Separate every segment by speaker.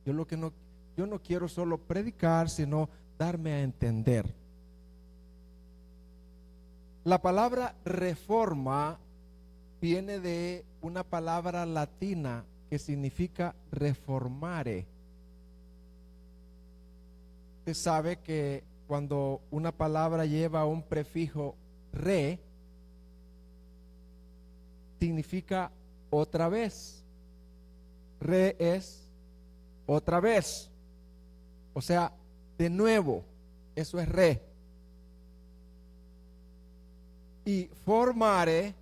Speaker 1: Yo no quiero solo predicar, sino darme a entender. La palabra reforma viene de una palabra latina que significa reformare. Usted sabe que cuando una palabra lleva un prefijo re, significa otra vez. Re es otra vez. O sea, de nuevo. Eso es re. Y formare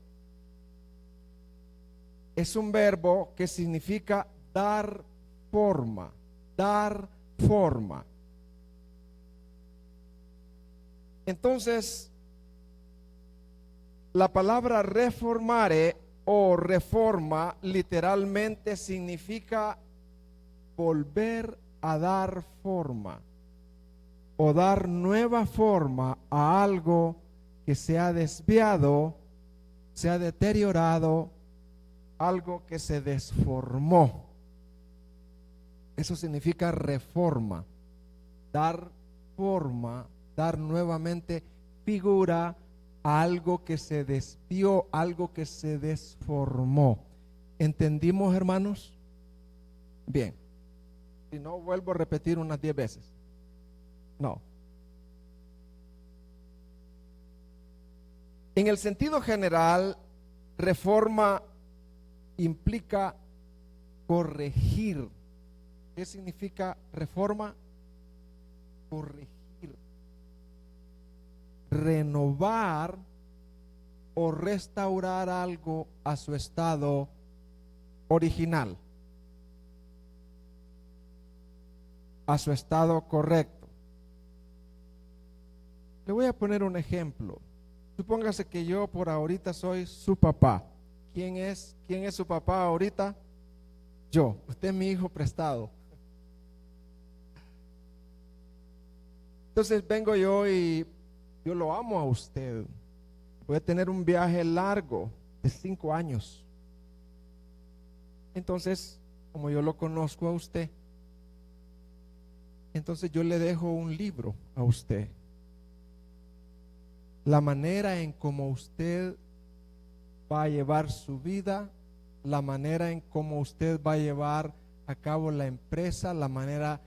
Speaker 1: es un verbo que significa dar forma. Dar forma. Entonces, la palabra reformare o reforma literalmente significa volver a dar forma o dar nueva forma a algo que se ha desviado, se ha deteriorado, algo que se desformó. Eso significa reforma, dar forma, dar nuevamente figura a algo que se desvió, algo que se desformó. ¿Entendimos, hermanos? Bien. Si no, vuelvo a repetir unas 10 veces. No. En el sentido general, reforma implica corregir. ¿Qué significa reforma? Corregir. Renovar o restaurar algo a su estado original, a su estado correcto. Le voy a poner un ejemplo. Supóngase que yo por ahorita soy su papá. ¿Quién es su papá ahorita? Yo. Usted es mi hijo prestado. Entonces vengo yo y yo lo amo a usted. Voy a tener un viaje largo de 5 años. Entonces, como yo lo conozco a usted, entonces yo le dejo un libro a usted. La manera en cómo usted va a llevar su vida, la manera en cómo usted va a llevar a cabo la empresa, la manera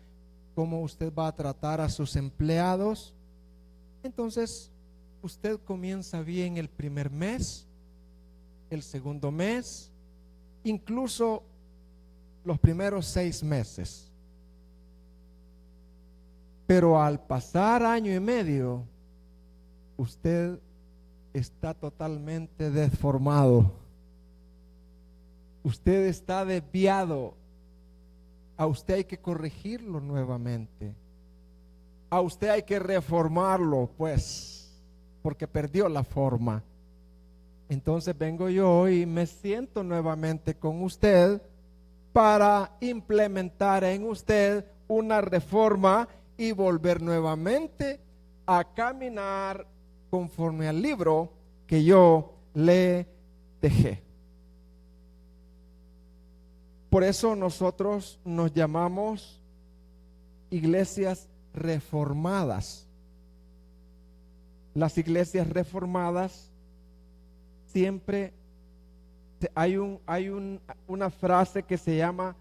Speaker 1: cómo usted va a tratar a sus empleados. Entonces, usted comienza bien el primer mes, el segundo mes, incluso los primeros 6 meses. Pero al pasar año y medio, usted está totalmente deformado. Usted está desviado. A usted hay que corregirlo nuevamente. A usted hay que reformarlo, pues, porque perdió la forma. Entonces vengo yo y me siento nuevamente con usted para implementar en usted una reforma y volver nuevamente a caminar conforme al libro que yo le dejé. Por eso nosotros nos llamamos iglesias reformadas. Las iglesias reformadas siempre hay una frase que se llama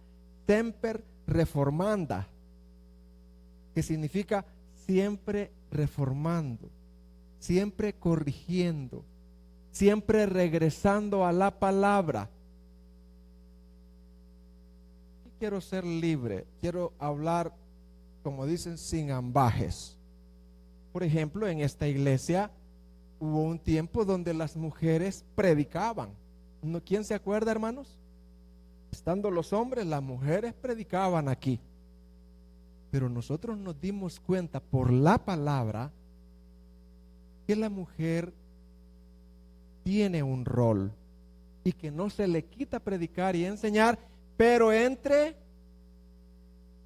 Speaker 1: semper reformanda, que significa siempre reformando, siempre corrigiendo, siempre regresando a la palabra. Quiero ser libre, quiero hablar, como dicen, sin ambajes. Por ejemplo, en esta iglesia hubo un tiempo donde las mujeres predicaban. ¿Quién se acuerda, hermanos? Estando los hombres, las mujeres predicaban aquí. Pero nosotros nos dimos cuenta por la palabra que la mujer tiene un rol y que no se le quita predicar y enseñar, pero entre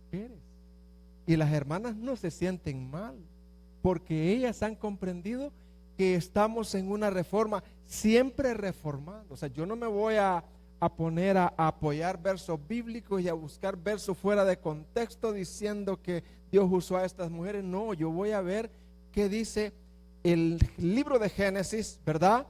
Speaker 1: mujeres. Y las hermanas no se sienten mal, porque ellas han comprendido que estamos en una reforma, siempre reformando. O sea, yo no me voy a a poner a apoyar versos bíblicos y a buscar versos fuera de contexto diciendo que Dios usó a estas mujeres. No, yo voy a ver qué dice el libro de Génesis, ¿verdad?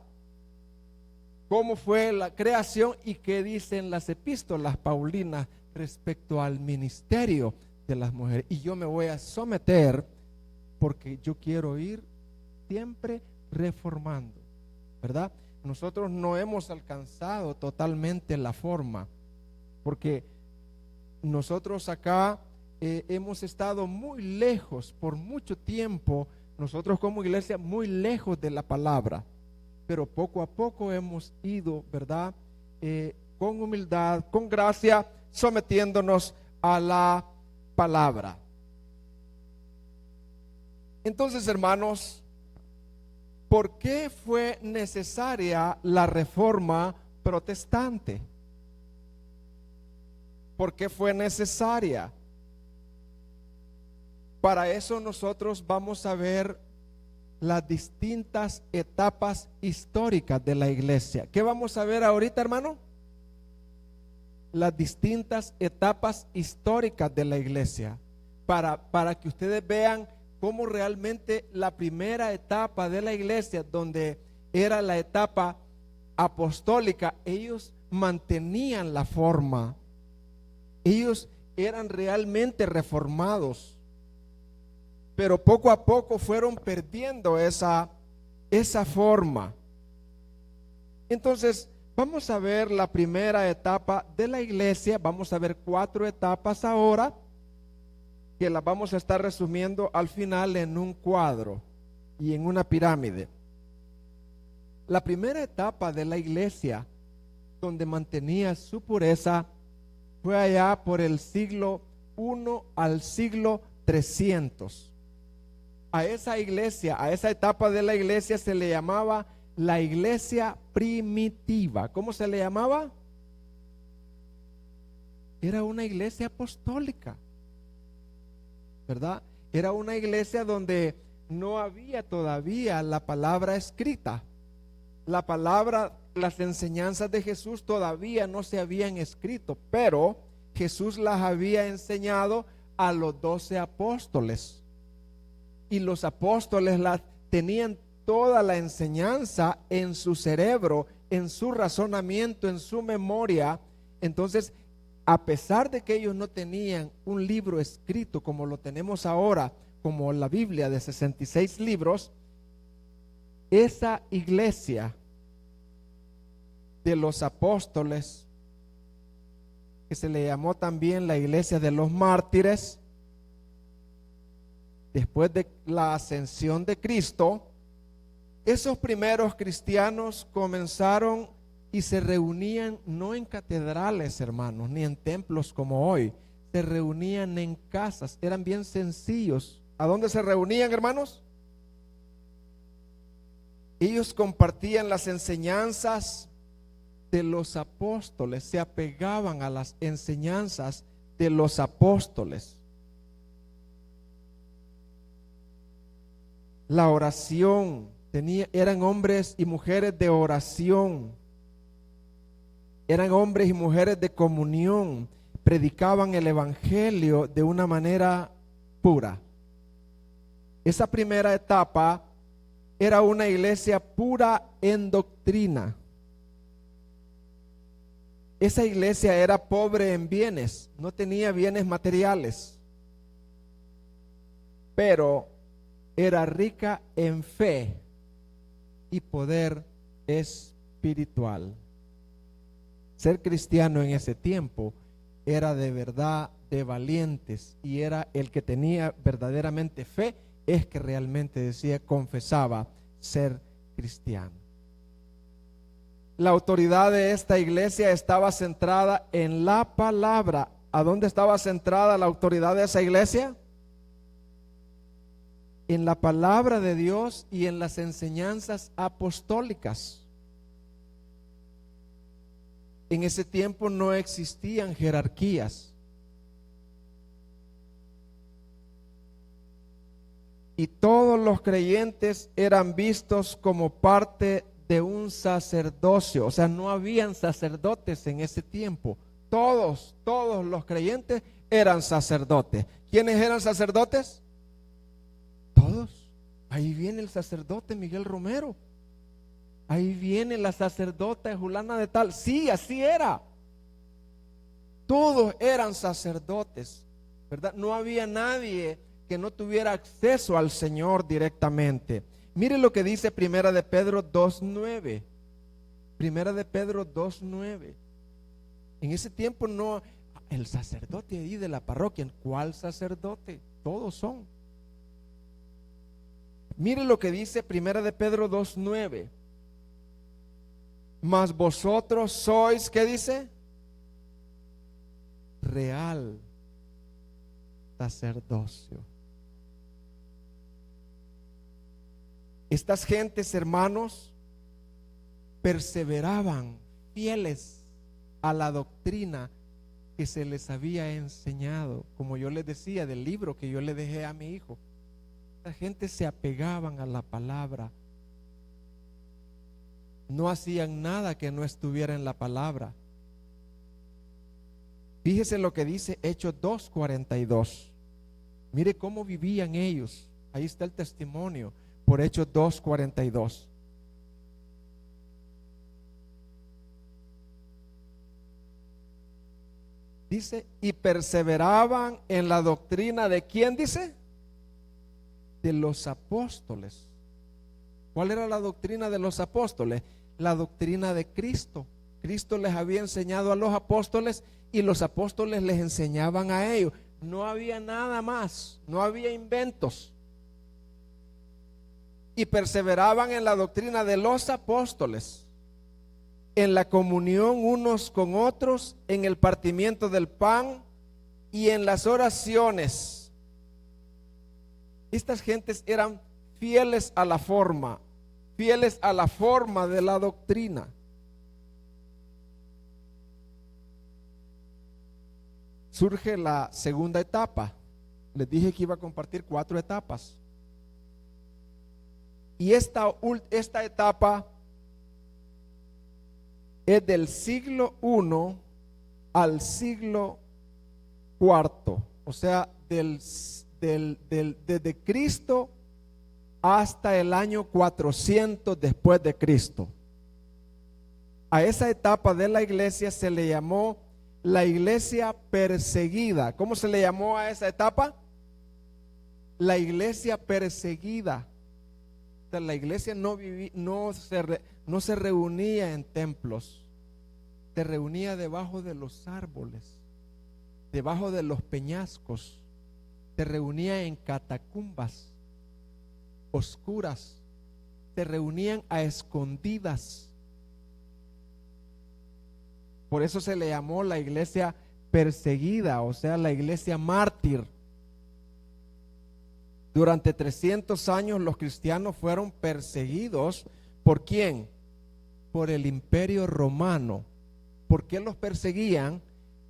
Speaker 1: Cómo fue la creación y qué dicen las epístolas paulinas respecto al ministerio de las mujeres. Y yo me voy a someter porque yo quiero ir siempre reformando, ¿verdad? Nosotros no hemos alcanzado totalmente la forma, porque nosotros acá hemos estado muy lejos por mucho tiempo, nosotros como iglesia muy lejos de la palabra, pero poco a poco hemos ido, ¿verdad? Con humildad, con gracia, sometiéndonos a la palabra. Entonces, hermanos, ¿por qué fue necesaria la reforma protestante? ¿Por qué fue necesaria? Para eso nosotros vamos a ver las distintas etapas históricas de la iglesia. ¿Qué vamos a ver ahorita, hermano? Las distintas etapas históricas de la iglesia, para que ustedes vean cómo realmente la primera etapa de la iglesia, donde era la etapa apostólica, ellos mantenían la forma, ellos eran realmente reformados, pero poco a poco fueron perdiendo esa forma. Entonces vamos a ver la primera etapa de la iglesia. Vamos a ver 4 etapas ahora, que las vamos a estar resumiendo al final en un cuadro y en una pirámide. La primera etapa de la iglesia donde mantenía su pureza fue allá por el siglo I al siglo 300. A esa iglesia, a esa etapa de la iglesia se le llamaba la iglesia primitiva. ¿Cómo se le llamaba? Era una iglesia apostólica, ¿verdad? Era una iglesia donde no había todavía la palabra escrita. La palabra, las enseñanzas de Jesús todavía no se habían escrito, pero Jesús las había enseñado a los 12 apóstoles. Y los apóstoles tenían toda la enseñanza en su cerebro, en su razonamiento, en su memoria. Entonces, a pesar de que ellos no tenían un libro escrito como lo tenemos ahora, como la Biblia de 66 libros, esa iglesia de los apóstoles, que se le llamó también la iglesia de los mártires, después de la ascensión de Cristo, esos primeros cristianos comenzaron y se reunían no en catedrales, hermanos, ni en templos como hoy. Se reunían en casas, eran bien sencillos. ¿A dónde se reunían, hermanos? Ellos compartían las enseñanzas de los apóstoles, se apegaban a las enseñanzas de los apóstoles. La oración, eran hombres y mujeres de oración, eran hombres y mujeres de comunión, predicaban el evangelio de una manera pura. Esa primera etapa era una iglesia pura en doctrina. Esa iglesia era pobre en bienes, no tenía bienes materiales, pero era rica en fe y poder espiritual. Ser cristiano en ese tiempo era de verdad de valientes, y era el que tenía verdaderamente fe, es que realmente decía, confesaba ser cristiano. La autoridad de esta iglesia estaba centrada en la palabra. ¿A dónde estaba centrada la autoridad de esa iglesia? En la palabra de Dios y en las enseñanzas apostólicas. En ese tiempo no existían jerarquías. Y todos los creyentes eran vistos como parte de un sacerdocio. O sea, no habían sacerdotes en ese tiempo. Todos los creyentes eran sacerdotes. ¿Quiénes eran sacerdotes? Todos. Ahí viene el sacerdote Miguel Romero. Ahí viene la sacerdota Julana de tal. Sí, así era. Todos eran sacerdotes, ¿verdad? No había nadie que no tuviera acceso al Señor directamente. Mire lo que dice Primera de Pedro 2:9. Primera de Pedro 2:9. En ese tiempo no, el sacerdote ahí de la parroquia, ¿cuál sacerdote? Todos son. Mire lo que dice Primera de Pedro 2:9. Mas vosotros sois, ¿qué dice? Real sacerdocio. Estas gentes, hermanos, perseveraban fieles a la doctrina que se les había enseñado, como yo les decía del libro que yo le dejé a mi hijo. La gente se apegaban a la palabra, no hacían nada que no estuviera en la palabra. Fíjese lo que dice Hechos 2:42. Mire cómo vivían ellos. Ahí está el testimonio por Hechos 2:42. Dice, y perseveraban en la doctrina de ¿quién dice? De los apóstoles. ¿Cuál era la doctrina de los apóstoles? La doctrina de Cristo. Cristo les había enseñado a los apóstoles y los apóstoles les enseñaban a ellos. No había nada más, no había inventos. Y perseveraban en la doctrina de los apóstoles, en la comunión unos con otros, en el partimiento del pan y en las oraciones. Estas gentes eran fieles a la forma de la doctrina. Surge la segunda etapa. Les dije que iba a compartir 4 etapas. Y esta etapa es del siglo I al siglo IV. O sea, desde Cristo hasta el año 400 después de Cristo. A esa etapa de la iglesia se le llamó la iglesia perseguida. ¿Cómo se le llamó a esa etapa? La iglesia perseguida. O sea, la iglesia no se reunía en templos, se reunía debajo de los árboles, debajo de los peñascos, se reunía en catacumbas oscuras, se reunían a escondidas. Por eso se le llamó la iglesia perseguida, o sea, la iglesia mártir. Durante 300 años los cristianos fueron perseguidos. ¿Por quién? Por el Imperio Romano. ¿Por qué los perseguían?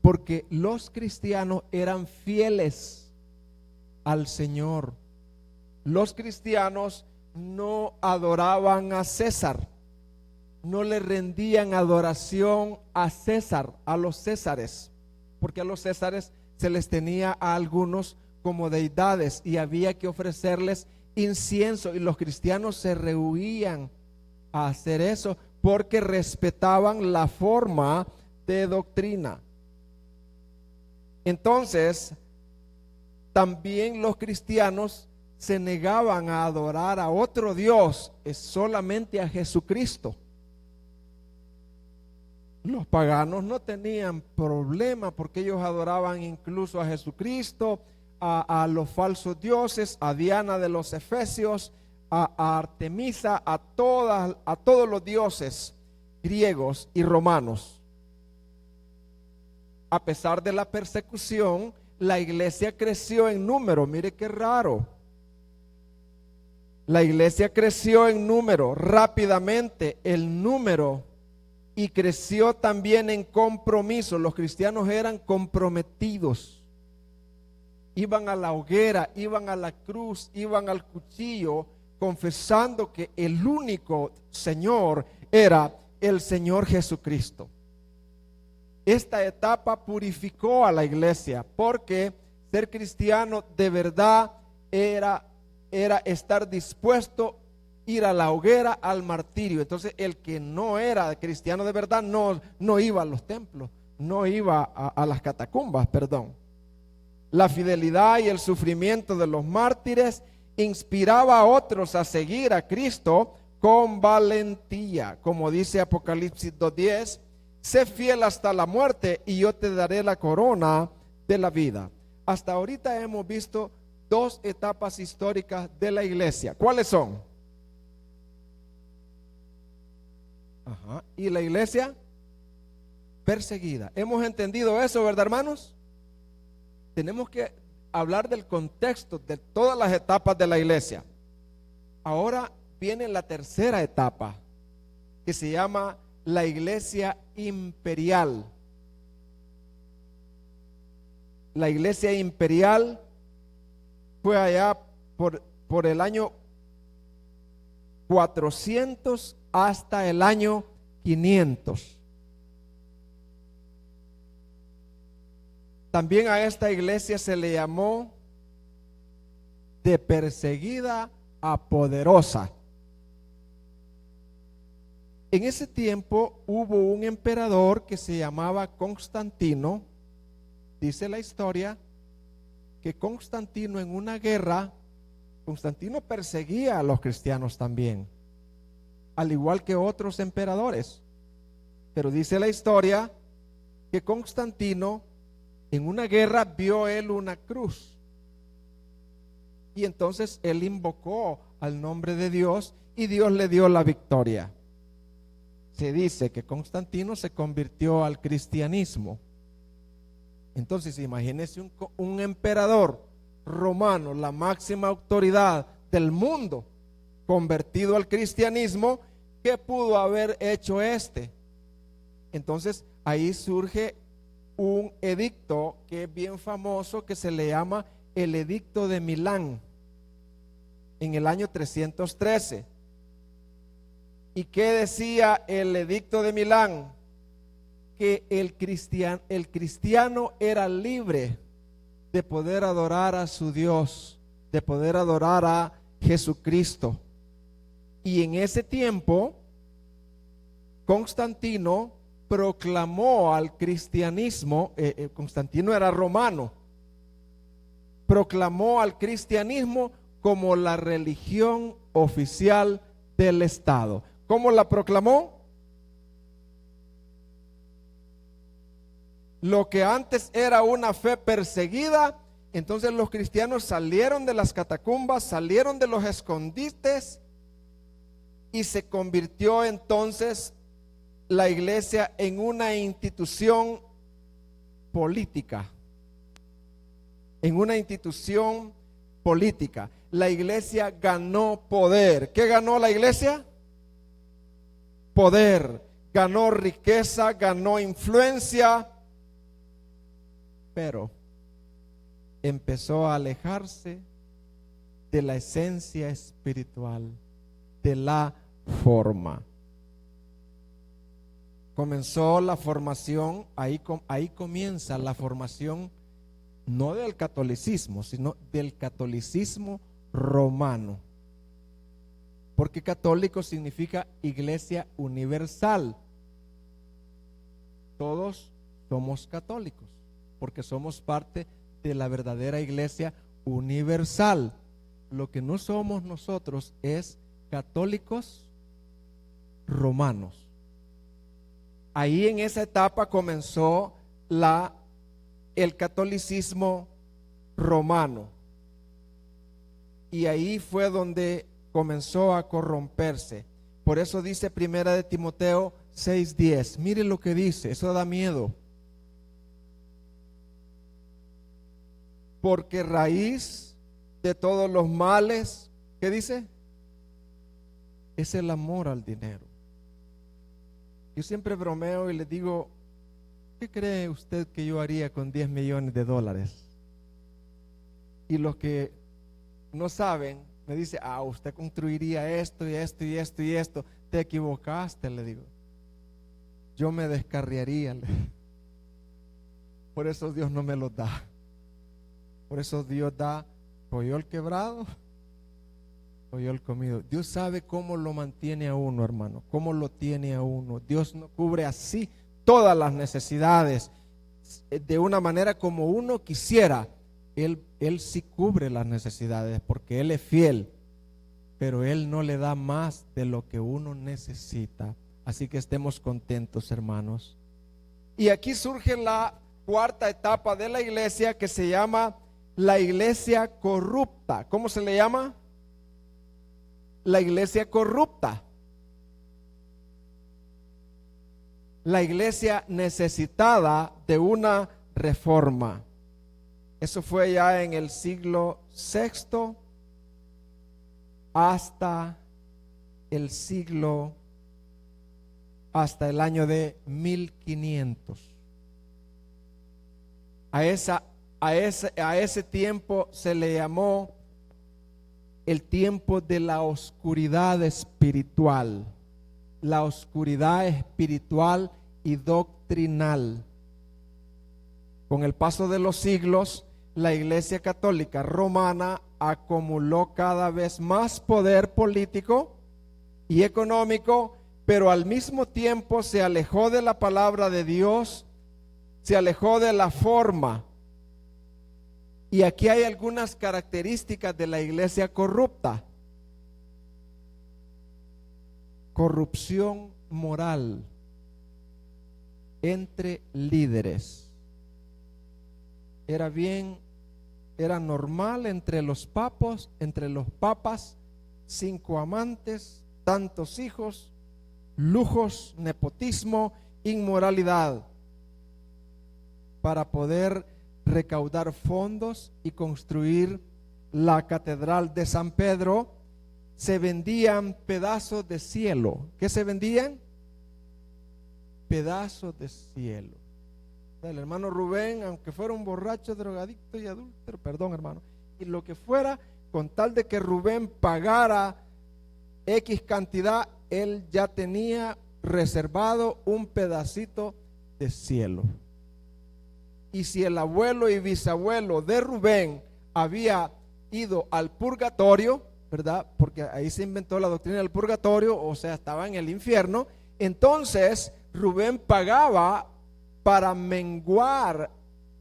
Speaker 1: Porque los cristianos eran fieles al Señor. Los cristianos no adoraban a César, no le rendían adoración a César, a los césares, porque a los césares se les tenía a algunos como deidades y había que ofrecerles incienso, y los cristianos se rehuían a hacer eso porque respetaban la forma de doctrina. Entonces, también los cristianos se negaban a adorar a otro Dios, es solamente a Jesucristo. Los paganos no tenían problema porque ellos adoraban incluso a Jesucristo, a los falsos dioses, a Diana de los Efesios, a Artemisa, a todos los dioses griegos y romanos. A pesar de la persecución, la iglesia creció en número. Mire qué raro. La iglesia creció en número rápidamente, el número, y creció también en compromiso. Los cristianos eran comprometidos. Iban a la hoguera, iban a la cruz, iban al cuchillo confesando que el único Señor era el Señor Jesucristo. Esta etapa purificó a la iglesia, porque ser cristiano de verdad era estar dispuesto a ir a la hoguera, al martirio. Entonces el que no era cristiano de verdad no iba a los templos, no iba a las catacumbas, perdón. La fidelidad y el sufrimiento de los mártires inspiraba a otros a seguir a Cristo con valentía, como dice Apocalipsis 2:10: sé fiel hasta la muerte y yo te daré la corona de la vida. Hasta ahorita hemos visto dos etapas históricas de la iglesia. ¿Cuáles son? Y la iglesia perseguida. ¿Hemos entendido eso, verdad, hermanos? Tenemos que hablar del contexto de todas las etapas de la iglesia. Ahora viene la tercera etapa, que se llama la iglesia imperial. La iglesia imperial fue allá por el año 400 hasta el año 500. También a esta iglesia se le llamó de perseguida a poderosa. En ese tiempo hubo un emperador que se llamaba Constantino. Dice la historia que Constantino, en una guerra, Constantino perseguía a los cristianos también, al igual que otros emperadores. Pero dice la historia que Constantino, en una guerra, vio él una cruz, y entonces él invocó al nombre de Dios y Dios le dio la victoria. Se dice que Constantino se convirtió al cristianismo. Entonces imagínese un emperador romano, la máxima autoridad del mundo, convertido al cristianismo. ¿Qué pudo haber hecho este? Entonces ahí surge un edicto que es bien famoso, que se le llama el Edicto de Milán, en el año 313. ¿Y qué decía el Edicto de Milán? Que el cristiano era libre de poder adorar a su Dios, de poder adorar a Jesucristo. Y en ese tiempo, Constantino proclamó al cristianismo, Constantino era romano, proclamó al cristianismo como la religión oficial del Estado. ¿Cómo la proclamó? Lo que antes era una fe perseguida, entonces los cristianos salieron de las catacumbas, salieron de los escondites, y se convirtió entonces la iglesia en una institución política. En una institución política. La iglesia ganó poder. ¿Qué ganó la iglesia? Poder. Ganó riqueza, ganó influencia, pero empezó a alejarse de la esencia espiritual, de la forma. Comenzó la formación, ahí comienza la formación, no del catolicismo, sino del catolicismo romano. Porque católico significa iglesia universal. Todos somos católicos, porque somos parte de la verdadera iglesia universal. Lo que no somos nosotros es católicos romanos. Ahí en esa etapa comenzó el catolicismo romano, y ahí fue donde comenzó a corromperse. Por eso dice Primera de Timoteo 6:10. Mire lo que dice, eso da miedo. Porque raíz de todos los males, ¿qué dice? Es el amor al dinero. Yo siempre bromeo y le digo, ¿qué cree usted que yo haría con 10 millones de dólares? Y los que no saben, me dice, usted construiría esto y esto y esto y esto. Te equivocaste, le digo. Yo me descarriaría. Por eso Dios no me los da. Por eso Dios da coyol quebrado, coyol comido. Dios sabe cómo lo mantiene a uno, hermano, cómo lo tiene a uno. Dios no cubre así todas las necesidades de una manera como uno quisiera. Él sí cubre las necesidades porque Él es fiel, pero Él no le da más de lo que uno necesita. Así que estemos contentos, hermanos. Y aquí surge la cuarta etapa de la iglesia, que se llama la iglesia corrupta. ¿Cómo se le llama? La iglesia corrupta. La iglesia necesitada de una reforma. Eso fue ya en el siglo VI hasta el año de 1500. A ese tiempo se le llamó el tiempo de la oscuridad espiritual. La oscuridad espiritual y doctrinal. Con el paso de los siglos, la Iglesia Católica Romana acumuló cada vez más poder político y económico, pero al mismo tiempo se alejó de la palabra de Dios, se alejó de la forma. Y aquí hay algunas características de la iglesia corrupta. Corrupción moral entre líderes. Era normal entre los papas, 5 amantes, tantos hijos, lujos, nepotismo, inmoralidad, para poder recaudar fondos y construir la catedral de San Pedro. Se vendían pedazos de cielo. ¿Qué se vendían? Pedazos de cielo. El hermano Rubén, aunque fuera un borracho, drogadicto y adúltero, perdón, hermano, y lo que fuera, con tal de que Rubén pagara X cantidad, él ya tenía reservado un pedacito de cielo. Y si el abuelo y bisabuelo de Rubén había ido al purgatorio, ¿verdad? Porque ahí se inventó la doctrina del purgatorio, o sea, estaba en el infierno. Entonces Rubén pagaba para menguar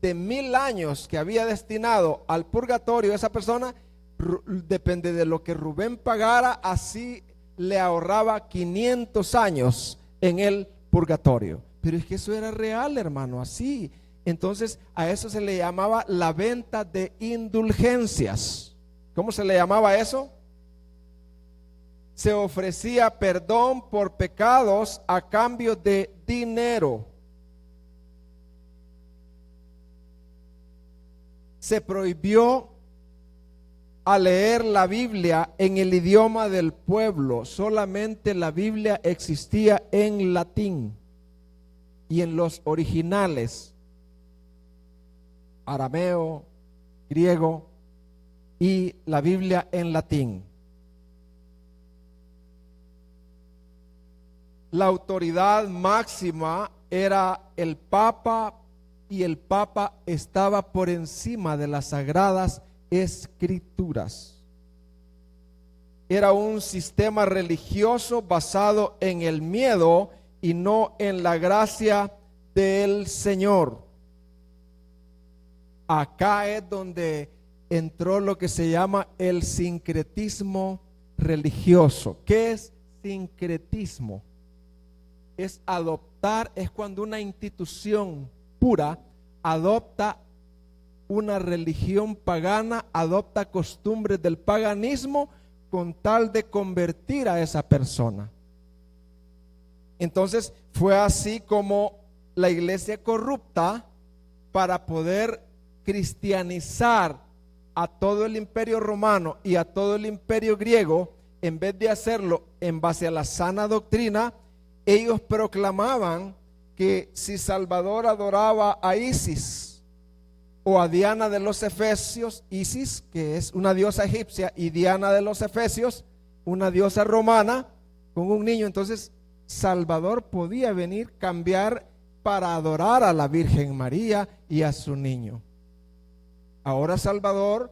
Speaker 1: de 1000 años que había destinado al purgatorio esa persona. Depende de lo que Rubén pagara, así le ahorraba 500 años en el purgatorio. Pero es que eso era real, hermano, así. Entonces a eso se le llamaba la venta de indulgencias. ¿Cómo se le llamaba eso? Se ofrecía perdón por pecados a cambio de dinero. Se prohibió a leer la Biblia en el idioma del pueblo. Solamente la Biblia existía en latín y en los originales, arameo, griego y la Biblia en latín. La autoridad máxima era el Papa, y el Papa estaba por encima de las sagradas escrituras. Era un sistema religioso basado en el miedo y no en la gracia del Señor. Acá es donde entró lo que se llama el sincretismo religioso. ¿Qué es sincretismo? Es adoptar, es cuando una institución pura adopta una religión pagana, adopta costumbres del paganismo con tal de convertir a esa persona. Entonces fue así como la iglesia corrupta, para poder cristianizar a todo el imperio romano y a todo el imperio griego, en vez de hacerlo en base a la sana doctrina, ellos proclamaban que si Salvador adoraba a Isis, o a Diana de los Efesios, Isis, que es una diosa egipcia, y Diana de los Efesios, una diosa romana, con un niño. Entonces Salvador podía venir, cambiar para adorar a la Virgen María y a su niño. Ahora Salvador,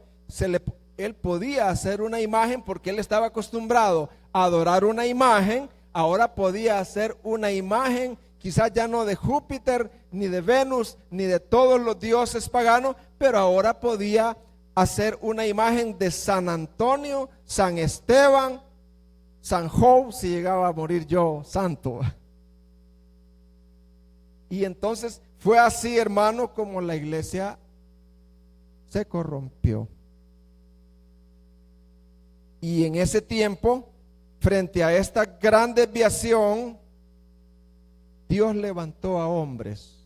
Speaker 1: él podía hacer una imagen porque él estaba acostumbrado a adorar una imagen. Ahora podía hacer una imagen, quizás ya no de Júpiter, ni de Venus, ni de todos los dioses paganos, pero ahora podía hacer una imagen de San Antonio, San Esteban, San Job, si llegaba a morir yo santo. Y entonces fue así, hermano, como la iglesia se corrompió. Y en ese tiempo, frente a esta gran desviación, Dios levantó a hombres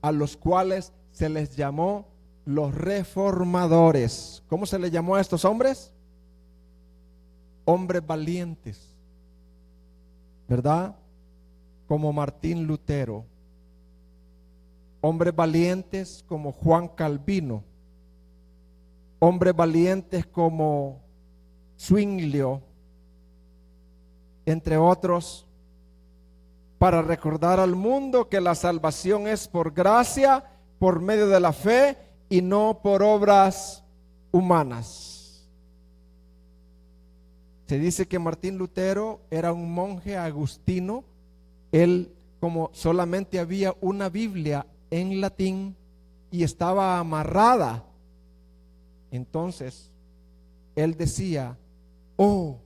Speaker 1: a los cuales se les llamó los reformadores. ¿Cómo se les llamó a estos hombres? Hombres valientes, ¿verdad? Como Martín Lutero. Hombres valientes como Juan Calvino. Hombres valientes como Zwinglio, entre otros, para recordar al mundo que la salvación es por gracia, por medio de la fe y no por obras humanas. Se dice que Martín Lutero era un monje agustino. Él, como solamente había una Biblia en latín y estaba amarrada, entonces él decía: oh,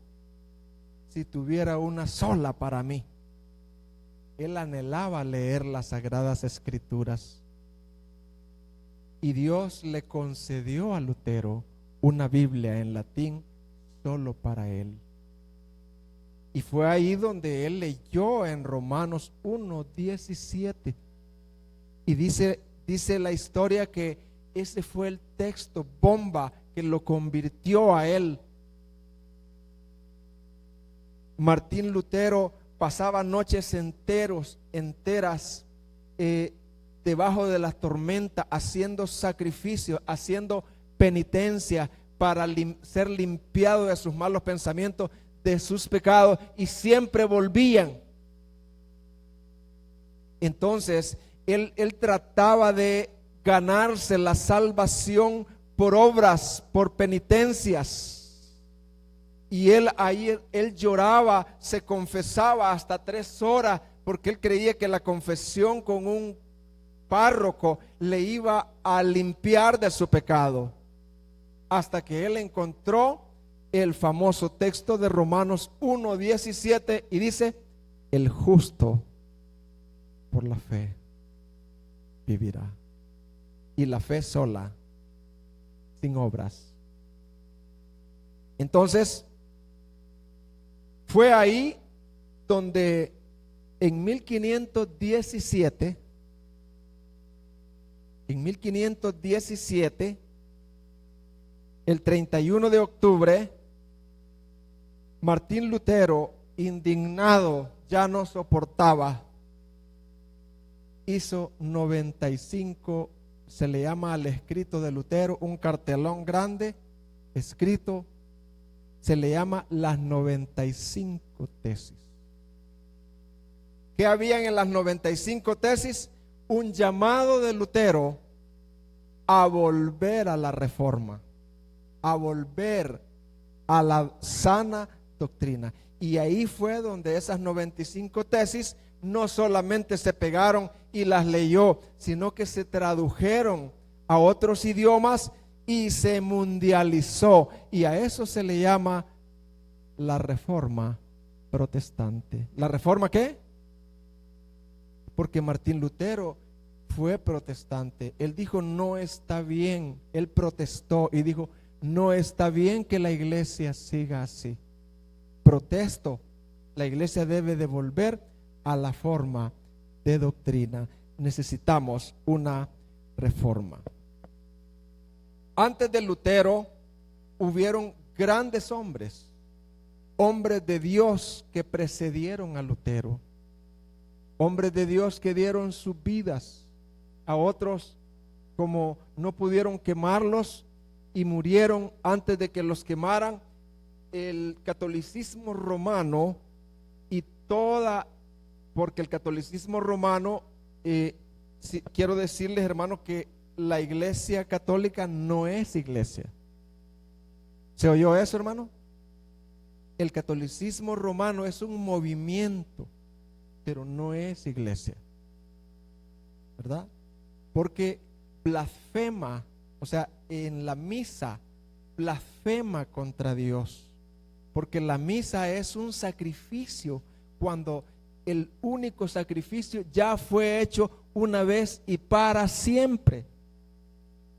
Speaker 1: si tuviera una sola para mí. Él anhelaba leer las Sagradas Escrituras y Dios le concedió a Lutero una Biblia en latín solo para él. Y fue ahí donde él leyó en Romanos 1:17 y dice la historia que ese fue el texto bomba que lo convirtió a él. Martín Lutero pasaba noches enteras debajo de la tormenta, haciendo sacrificios, haciendo penitencia para ser limpiado de sus malos pensamientos, de sus pecados, y siempre volvían. Entonces él trataba de ganarse la salvación por obras, por penitencias. Y él lloraba, se confesaba hasta 3 horas, porque él creía que la confesión con un párroco le iba a limpiar de su pecado, hasta que él encontró el famoso texto de Romanos 1:17 y dice: el justo por la fe vivirá. Y la fe sola, sin obras. Entonces fue ahí donde en 1517, el 31 de octubre, Martín Lutero, indignado, ya no soportaba, hizo 95, se le llama al escrito de Lutero, un cartelón grande escrito, se le llama las 95 tesis. ¿Qué habían en las 95 tesis? Un llamado de Lutero a volver a la reforma, a volver a la sana doctrina. Y ahí fue donde esas 95 tesis no solamente se pegaron y las leyó, sino que se tradujeron a otros idiomas y se mundializó. Y a eso se le llama la reforma protestante. ¿La reforma qué? Porque Martín Lutero fue protestante. Él dijo: no está bien. Él protestó y dijo: no está bien que la iglesia siga así. Protesto. La iglesia debe de volver a la forma de doctrina. Necesitamos una reforma. Antes de Lutero hubieron grandes hombres, hombres de Dios que precedieron a Lutero, hombres de Dios que dieron sus vidas, a otros como no pudieron quemarlos y murieron antes de que los quemaran, el catolicismo romano y porque el catolicismo romano, quiero decirles, hermanos, que la iglesia católica no es iglesia. ¿Se oyó eso, hermano? El catolicismo romano es un movimiento, pero no es iglesia, ¿verdad? Porque blasfema, o sea, en la misa blasfema contra Dios, porque la misa es un sacrificio cuando el único sacrificio ya fue hecho una vez y para siempre.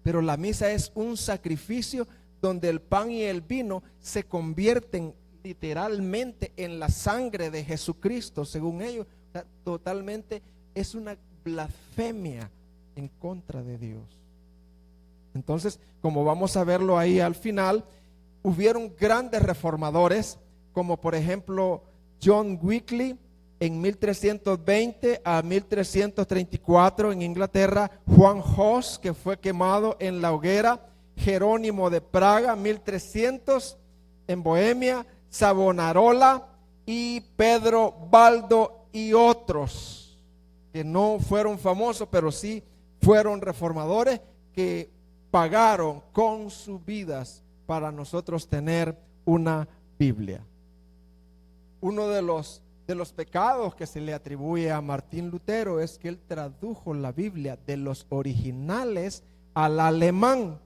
Speaker 1: Pero la misa es un sacrificio donde el pan y el vino se convierten literalmente en la sangre de Jesucristo, según ellos. O sea, totalmente es una blasfemia en contra de Dios. Entonces, como vamos a verlo ahí al final, hubieron grandes reformadores, como por ejemplo John Wycliffe en 1320 a 1334 en Inglaterra, Juan Hus, que fue quemado en la hoguera, Jerónimo de Praga, 1300 en Bohemia, Savonarola y Pedro Baldo y otros que no fueron famosos, pero sí fueron reformadores que pagaron con sus vidas para nosotros tener una Biblia. Uno de los pecados que se le atribuye a Martín Lutero es que él tradujo la Biblia de los originales al alemán,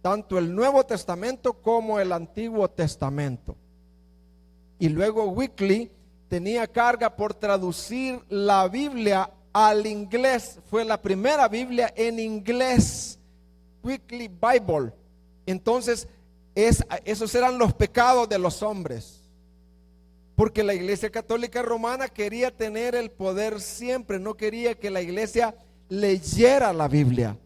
Speaker 1: tanto el Nuevo Testamento como el Antiguo Testamento. Y luego Wycliffe tenía carga por traducir la Biblia al inglés. Fue la primera Biblia en inglés, Wycliffe Bible. Entonces, esos eran los pecados de los hombres, porque la Iglesia Católica Romana quería tener el poder siempre, no quería que la iglesia leyera la Biblia.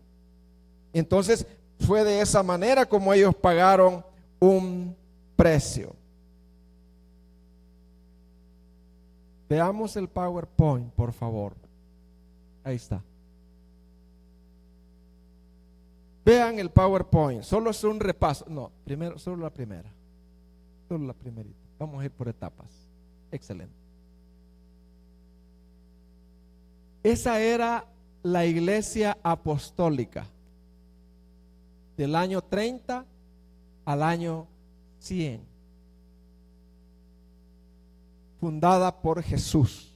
Speaker 1: Entonces fue de esa manera como ellos pagaron un precio. Veamos el PowerPoint, por favor. Ahí está. Vean el PowerPoint. Solo es un repaso. No, primero, solo la primera. Solo la primerita. Vamos a ir por etapas. Excelente. Esa era la iglesia apostólica del año 30 al año 100, fundada por Jesús.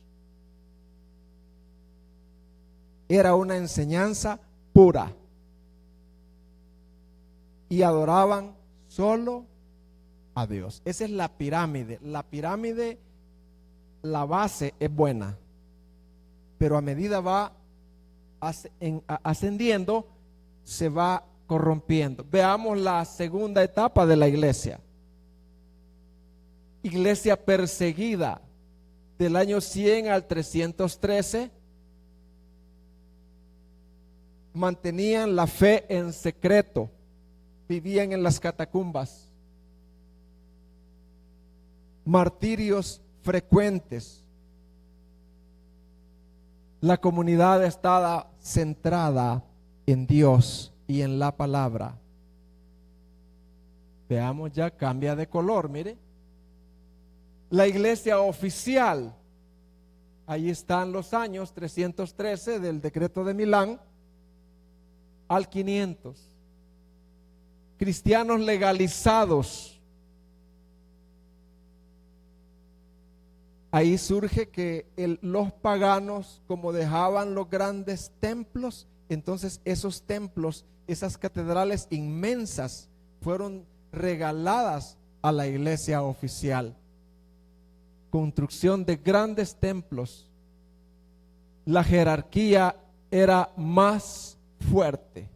Speaker 1: Era una enseñanza pura y adoraban solo a Dios. Esa es la pirámide. La pirámide, la base es buena, pero a medida va ascendiendo, se va corrompiendo. Veamos la segunda etapa de la iglesia. Iglesia perseguida del año 100 al 313. Mantenían la fe en secreto, vivían en las catacumbas. Martirios frecuentes. La comunidad estaba centrada en Dios y en la palabra. Veamos, ya cambia de color, mire. La iglesia oficial, ahí están los años 313 del decreto de Milán al 500. Cristianos legalizados. Ahí surge que los paganos, como dejaban los grandes templos, entonces esos templos, esas catedrales inmensas, fueron regaladas a la iglesia oficial. Construcción de grandes templos. La jerarquía era más fuerte.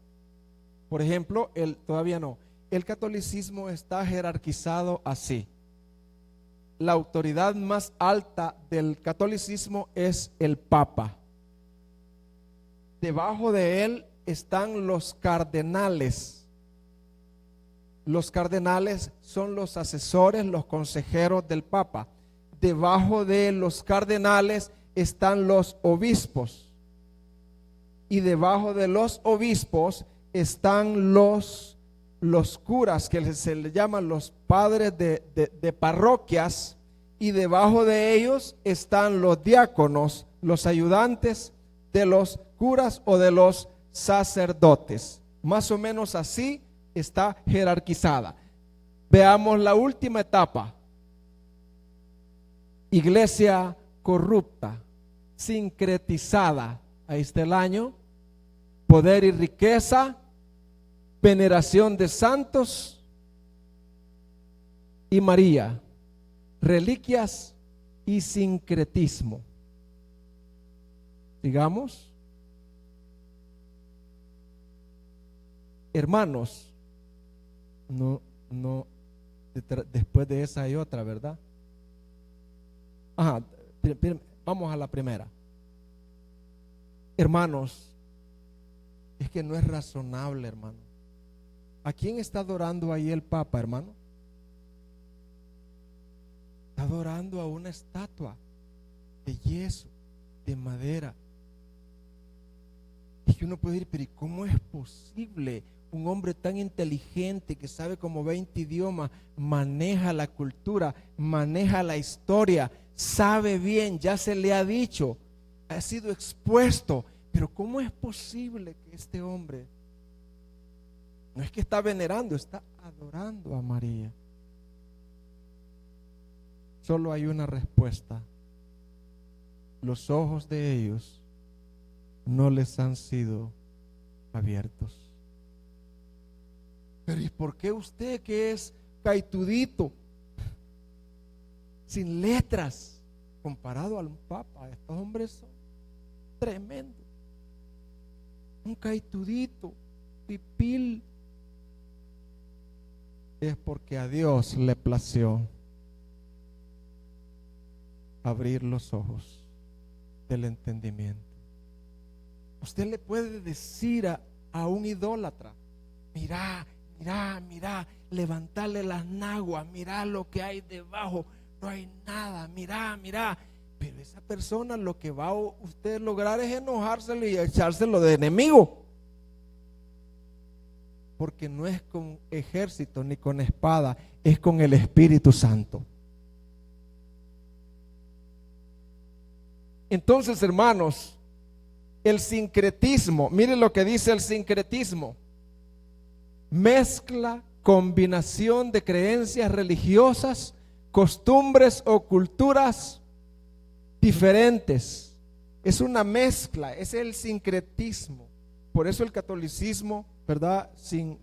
Speaker 1: Por ejemplo, el catolicismo está jerarquizado así. La autoridad más alta del catolicismo es el Papa. Debajo de él están los cardenales. Los cardenales son los asesores, los consejeros del Papa. Debajo de los cardenales están los obispos. y debajo de los obispos están los curas, que se les llaman los padres de parroquias, y debajo de ellos están los diáconos, los ayudantes de los curas o de los sacerdotes. Más o menos así está jerarquizada. Veamos la última etapa. Iglesia corrupta, sincretizada. Ahí está el año. Poder y riqueza, veneración de santos y María, reliquias y sincretismo. Digamos, hermanos, no, después de esa hay otra, ¿verdad? Vamos a la primera. Hermanos, es que no es razonable, hermano. ¿A quién está adorando ahí el Papa, hermano? Está adorando a una estatua de yeso, de madera. Y que uno puede decir, pero ¿y cómo es posible? Un hombre tan inteligente que sabe como 20 idiomas, maneja la cultura, maneja la historia, sabe bien, ya se le ha dicho, ha sido expuesto, pero ¿cómo es posible que este hombre no es que está venerando, está adorando a María? Solo hay una respuesta: los ojos de ellos no les han sido abiertos. Pero ¿y por qué usted, que es caitudito, sin letras, comparado al Papa? Estos hombres son tremendos. Un caitudito, pipil. Es porque a Dios le plació abrir los ojos del entendimiento. Usted le puede decir a un idólatra: mira, levantarle las naguas, mira lo que hay debajo, no hay nada, mira. Pero esa persona, lo que va a usted lograr es enojárselo y echárselo de enemigo. Porque no es con ejército ni con espada, es con el Espíritu Santo. Entonces, hermanos, el sincretismo, miren lo que dice el sincretismo: mezcla, combinación de creencias religiosas, costumbres o culturas diferentes. Es una mezcla, es el sincretismo. Por eso el catolicismo, ¿verdad? Sin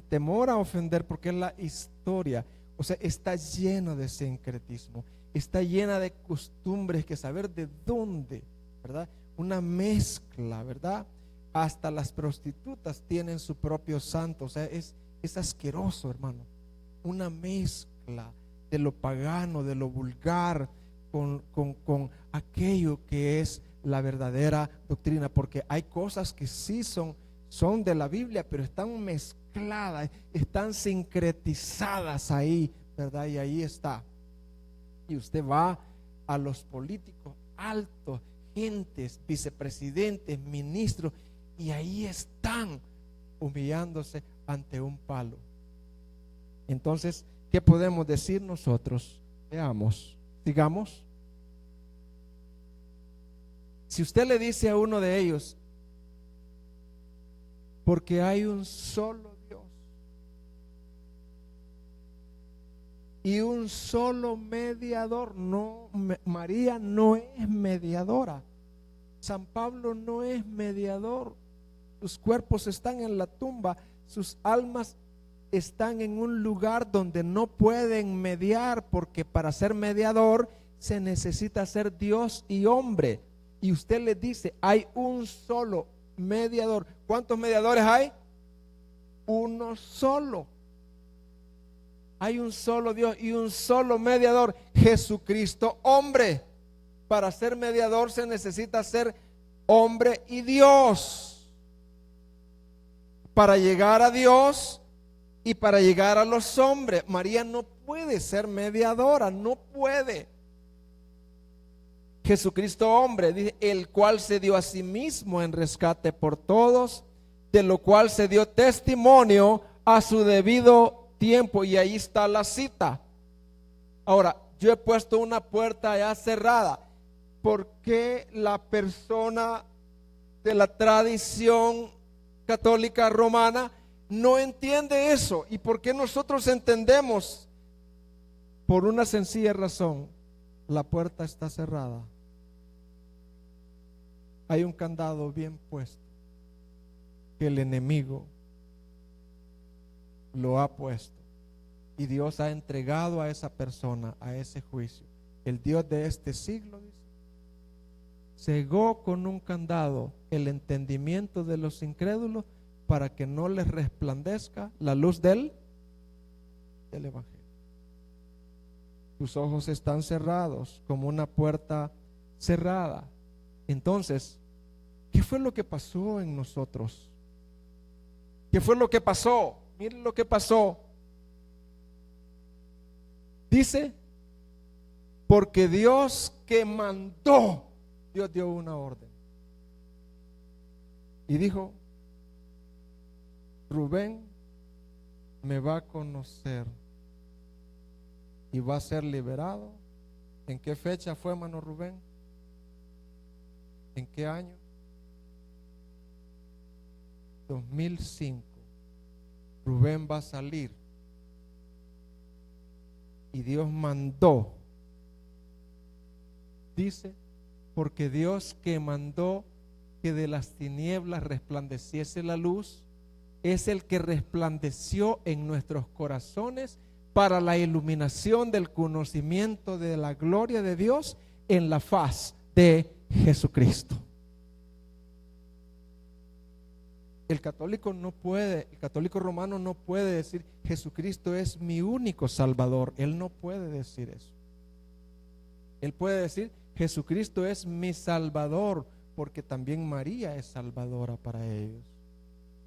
Speaker 1: temor a ofender, porque es la historia. O sea, está lleno de sincretismo, está llena de costumbres que saber de dónde, ¿verdad? Una mezcla, ¿verdad? Hasta las prostitutas tienen su propio santo. O sea, es asqueroso, hermano. Una mezcla de lo pagano, de lo vulgar, con aquello que es la verdadera doctrina. Porque hay cosas que sí son de la Biblia, pero están mezcladas, están sincretizadas ahí, ¿verdad? Y ahí está. Y usted va a los políticos altos, gentes, vicepresidentes, ministros, y ahí están humillándose ante un palo. Entonces, ¿qué podemos decir nosotros? Veamos, sigamos. Si usted le dice a uno de ellos: porque hay un solo Dios y un solo mediador. No, María no es mediadora, San Pablo no es mediador. Sus cuerpos están en la tumba, sus almas están en un lugar donde no pueden mediar, porque para ser mediador se necesita ser Dios y hombre. Y usted le dice: hay un solo mediador. ¿Cuántos mediadores hay? Uno solo. Hay un solo Dios y un solo mediador, Jesucristo hombre. Para ser mediador se necesita ser hombre y Dios. Para llegar a Dios y para llegar a los hombres, María no puede ser mediadora, no puede. Jesucristo hombre, dice, el cual se dio a sí mismo en rescate por todos, de lo cual se dio testimonio a su debido tiempo. Y ahí está la cita. Ahora, yo he puesto una puerta ya cerrada. ¿Por qué la persona de la tradición católica romana no entiende eso? ¿Y por qué nosotros entendemos? Por una sencilla razón: la puerta está cerrada. Hay un candado bien puesto que el enemigo lo ha puesto, y Dios ha entregado a esa persona a ese juicio. El Dios de este siglo, dice, cegó con un candado el entendimiento de los incrédulos para que no les resplandezca la luz del Evangelio. Tus ojos están cerrados como una puerta cerrada. Entonces, ¿qué fue lo que pasó en nosotros? ¿Qué fue lo que pasó? Miren lo que pasó. Dice, porque Dios que mandó, Dios dio una orden y dijo: Rubén me va a conocer y va a ser liberado. ¿En qué fecha fue, hermano Rubén? ¿En qué año? 2005. Rubén va a salir, y Dios mandó, dice, porque Dios que mandó que de las tinieblas resplandeciese la luz, es el que resplandeció en nuestros corazones para la iluminación del conocimiento de la gloria de Dios en la faz de Jesucristo. El católico romano no puede decir Jesucristo es mi único Salvador. Él no puede decir eso. Él puede decir Jesucristo es mi Salvador, porque también María es salvadora para ellos,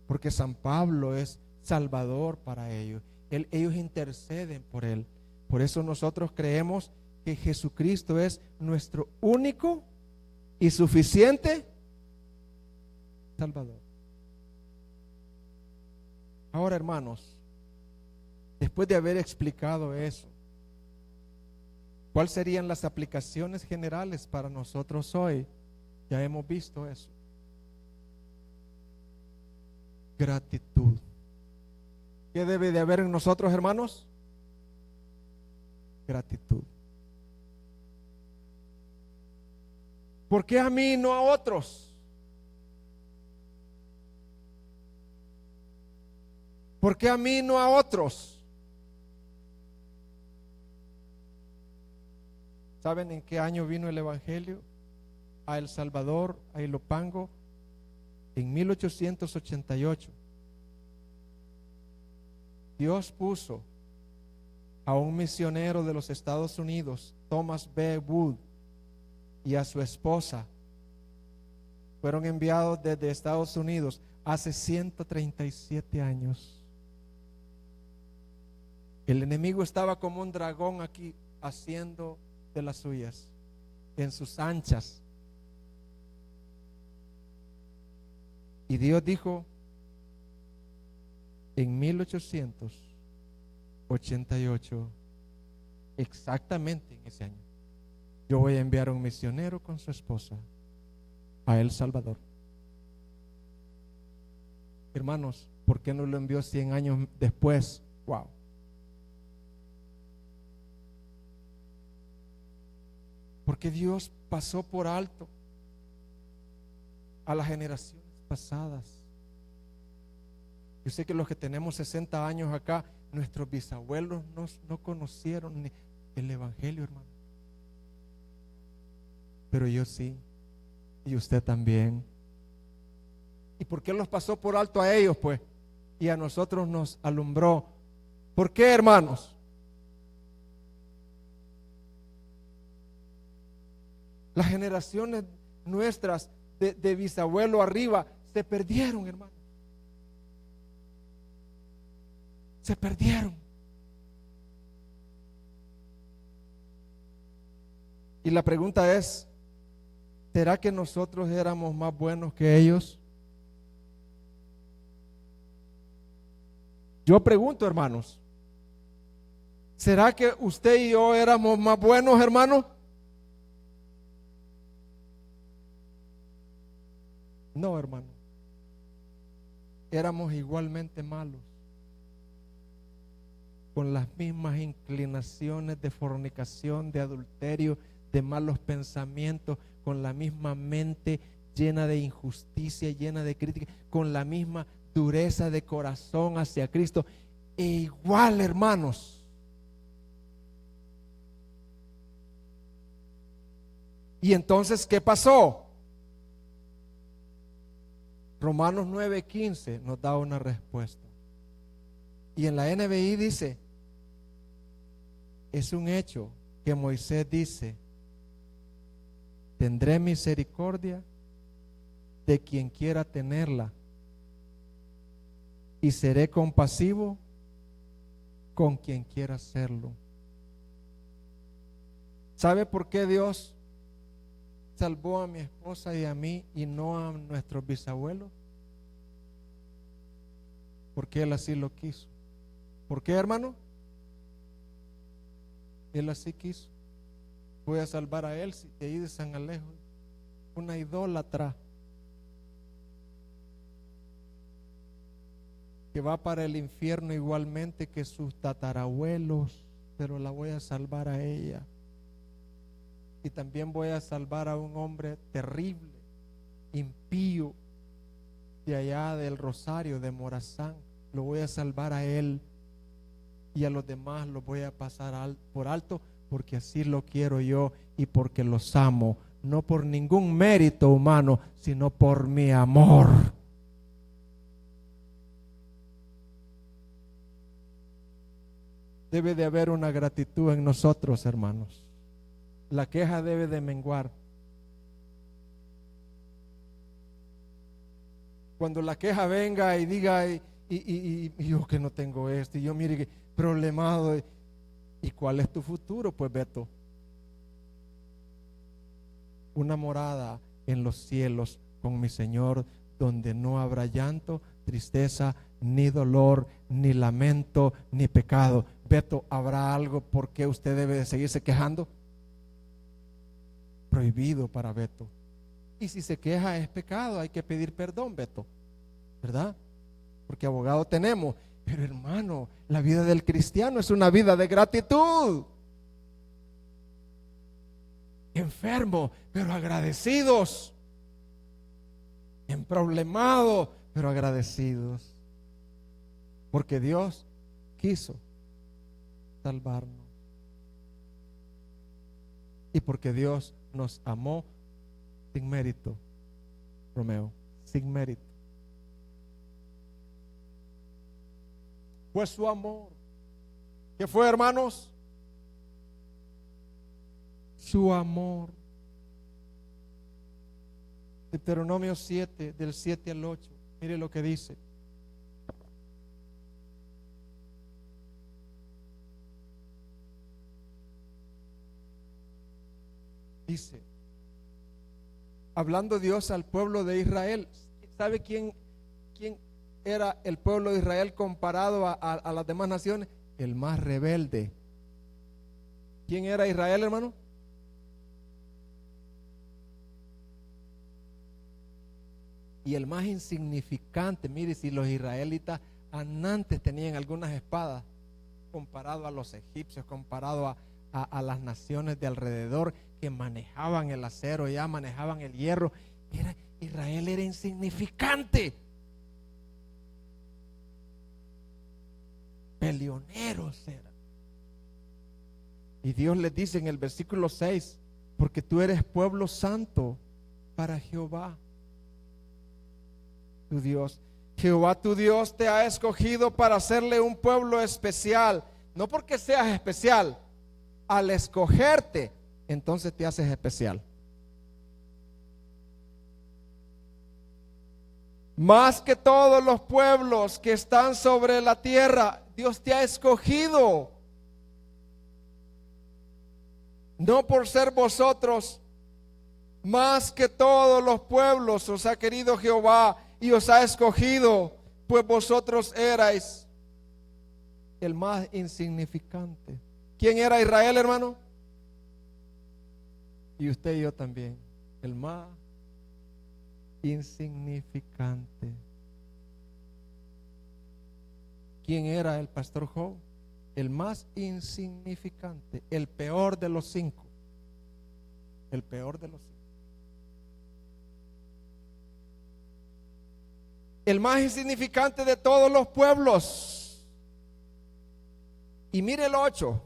Speaker 1: porque San Pablo es salvador para ellos. Ellos interceden por él. Por eso nosotros creemos que Jesucristo es nuestro único y suficiente Salvador. Ahora, hermanos, después de haber explicado eso, ¿cuáles serían las aplicaciones generales para nosotros hoy? Ya hemos visto eso. Gratitud. ¿Qué debe de haber en nosotros, hermanos? Gratitud. ¿Por qué a mí y no a otros? ¿Por qué a mí y no a otros? ¿Saben en qué año vino el Evangelio a El Salvador, a Ilopango? En 1888. Dios puso a un misionero de los Estados Unidos, Thomas B. Wood, y a su esposa. Fueron enviados desde Estados Unidos hace 137 años. El enemigo estaba como un dragón aquí, haciendo de las suyas, en sus anchas. Y Dios dijo en 1888, exactamente en ese año, yo voy a enviar a un misionero con su esposa a El Salvador. Hermanos, ¿por qué no lo envió 100 años después? Wow. Porque Dios pasó por alto a las generaciones pasadas. Yo sé que los que tenemos 60 años acá, nuestros bisabuelos no conocieron ni el Evangelio, hermano. Pero yo sí, y usted también. ¿Y por qué los pasó por alto a ellos, pues? Y a nosotros nos alumbró. ¿Por qué, hermanos? Las generaciones nuestras de bisabuelo arriba se perdieron, hermano. Se perdieron. Y la pregunta es, ¿Será que nosotros éramos más buenos que ellos? Yo pregunto, hermanos, ¿será que usted y yo éramos más buenos, hermanos? No, hermano. Éramos igualmente malos, con las mismas inclinaciones de fornicación, de adulterio, de malos pensamientos, con la misma mente llena de injusticia, llena de crítica, con la misma dureza de corazón hacia Cristo. E igual, hermanos. Y entonces, ¿qué pasó? Romanos 9:15 nos da una respuesta. Y en la NBI dice, es un hecho que Moisés dice, tendré misericordia de quien quiera tenerla y seré compasivo con quien quiera serlo. ¿Sabe por qué Dios salvó a mi esposa y a mí y no a nuestros bisabuelos? Porque Él así lo quiso. ¿Por qué, hermano? Él así quiso. Voy a salvar a Elsie de ahí de San Alejo, una idólatra que va para el infierno igualmente que sus tatarabuelos, pero la voy a salvar a ella. Y también voy a salvar a un hombre terrible, impío, de allá del Rosario, de Morazán. Lo voy a salvar a él, y a los demás los voy a pasar por alto, porque así lo quiero yo y porque los amo, no por ningún mérito humano, sino por mi amor. Debe de haber una gratitud en nosotros, hermanos. La queja debe de menguar. Cuando la queja venga y diga, y yo que no tengo esto, y yo mire que problemado, ¿y cuál es tu futuro? Pues Beto, una morada en los cielos con mi Señor, donde no habrá llanto, tristeza, ni dolor, ni lamento, ni pecado. Beto, ¿habrá algo por qué usted debe de seguirse quejando? Prohibido para Beto. Y si se queja es pecado, hay que pedir perdón, Beto, ¿verdad? Porque abogado tenemos. Pero hermano, la vida del cristiano es una vida de gratitud. Enfermo, pero agradecidos. Emproblemado, pero agradecidos. Porque Dios quiso salvarnos. Y porque Dios nos amó sin mérito, Romeo, sin mérito. Fue su amor. ¿Qué fue, hermanos? Su amor. Deuteronomio 7, del 7 al 8. Mire lo que dice. Dice, hablando Dios al pueblo de Israel. ¿Sabe quién era el pueblo de Israel comparado a las demás naciones? El más rebelde. ¿Quién era Israel, hermano? Y el más insignificante. Mire, si los israelitas antes tenían algunas espadas, comparado a los egipcios, comparado a las naciones de alrededor que manejaban el acero, ya manejaban el hierro, Israel era insignificante. Peleoneros eran. Y Dios les dice en el versículo 6, porque tú eres pueblo santo para Jehová tu Dios. Jehová tu Dios te ha escogido para hacerle un pueblo especial. No porque seas especial, al escogerte, entonces te haces especial. Más que todos los pueblos que están sobre la tierra, Dios te ha escogido. No por ser vosotros más que todos los pueblos os ha querido Jehová y os ha escogido, pues vosotros erais el más insignificante. ¿Quién era Israel, hermano? Y usted y yo también, el más insignificante. ¿Quién era el pastor Job? El más insignificante, el peor de los 5. El peor de los 5. El más insignificante de todos los pueblos. Y mire el 8.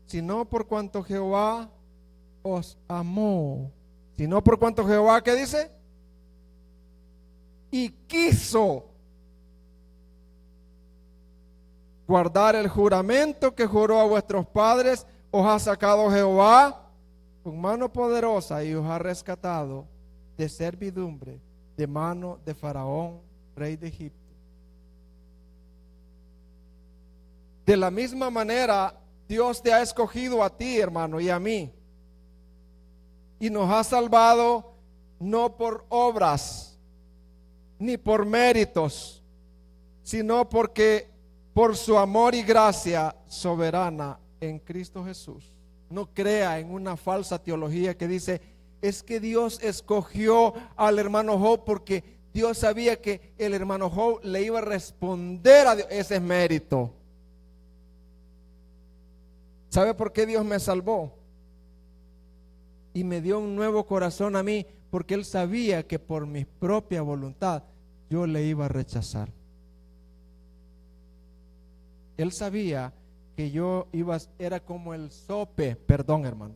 Speaker 1: Sino por cuanto Jehová os amó. Sino por cuanto Jehová, ¿qué dice? Y quiso guardar el juramento que juró a vuestros padres, os ha sacado Jehová con mano poderosa y os ha rescatado de servidumbre, de mano de Faraón, rey de Egipto. De la misma manera, Dios te ha escogido a ti, hermano, y a mí, y nos ha salvado no por obras ni por méritos, sino porque por su amor y gracia soberana en Cristo Jesús. No crea en una falsa teología que dice, es que Dios escogió al hermano Job porque Dios sabía que el hermano Job le iba a responder a Dios. Ese es mérito. ¿Sabe por qué Dios me salvó? Y me dio un nuevo corazón a mí, porque Él sabía que por mi propia voluntad yo le iba a rechazar. Él sabía que era como el sope, perdón, hermano.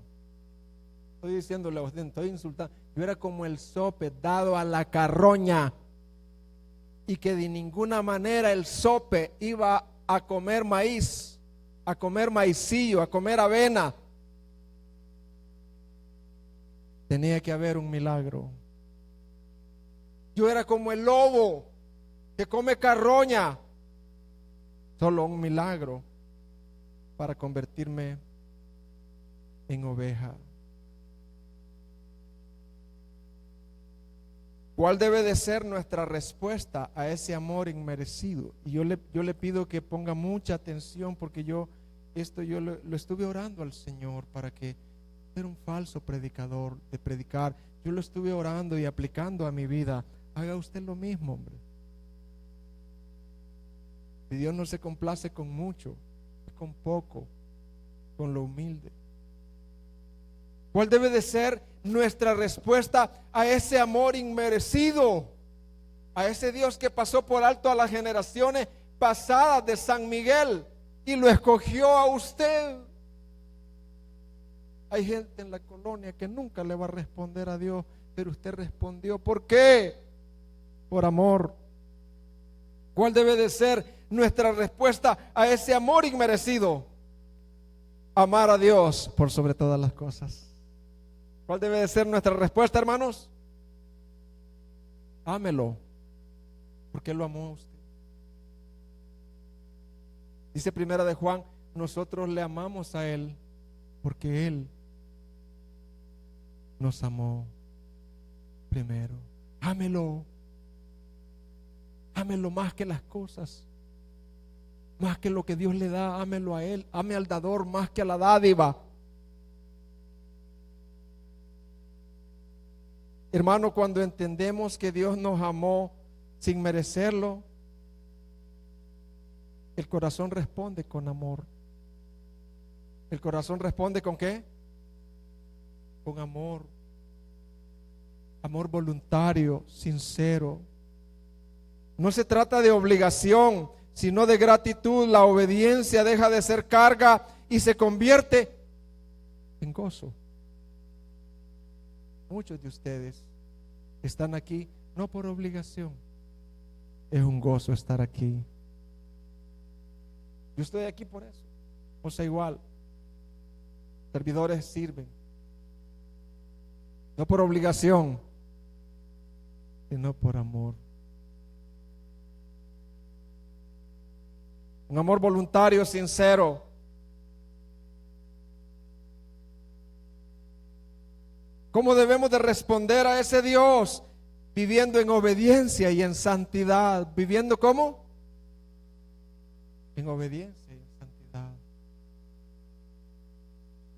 Speaker 1: Estoy diciéndole a usted, estoy insultando. Yo era como el sope dado a la carroña, y que de ninguna manera el sope iba a comer maíz, a comer maicillo, a comer avena. Tenía que haber un milagro. Yo era como el lobo que come carroña. Solo un milagro para convertirme en oveja. ¿Cuál debe de ser nuestra respuesta a ese amor inmerecido? Y yo le pido que ponga mucha atención, porque yo lo estuve orando al Señor para que ser un falso predicador, de predicar. Yo lo estuve orando y aplicando a mi vida. Haga usted lo mismo, hombre. Si Dios no se complace con mucho, con poco, con lo humilde. ¿Cuál debe de ser nuestra respuesta a ese amor inmerecido? A ese Dios que pasó por alto a las generaciones pasadas de San Miguel y lo escogió a usted. Hay gente en la colonia que nunca le va a responder a Dios, pero usted respondió. ¿Por qué? Por amor. ¿Cuál debe de ser nuestra respuesta a ese amor inmerecido? Amar a Dios por sobre todas las cosas. ¿Cuál debe de ser nuestra respuesta, hermanos? Ámelo, porque Él lo amó a usted. Dice Primera de Juan, nosotros le amamos a Él porque Él nos amó primero. Ámelo. Ámelo más que las cosas, más que lo que Dios le da. Ámelo a Él. Ame al dador más que a la dádiva. Hermano, cuando entendemos que Dios nos amó sin merecerlo, el corazón responde con amor. ¿El corazón responde con qué? Con amor. Amor voluntario, sincero. No se trata de obligación, sino de gratitud. La obediencia deja de ser carga y se convierte en gozo. Muchos de ustedes están aquí no por obligación. Es un gozo estar aquí. Yo estoy aquí por eso. O sea, igual, servidores sirven, no por obligación, sino por amor. Un amor voluntario, sincero. ¿Cómo debemos de responder a ese Dios? Viviendo en obediencia y en santidad. ¿Viviendo cómo? En obediencia y en santidad.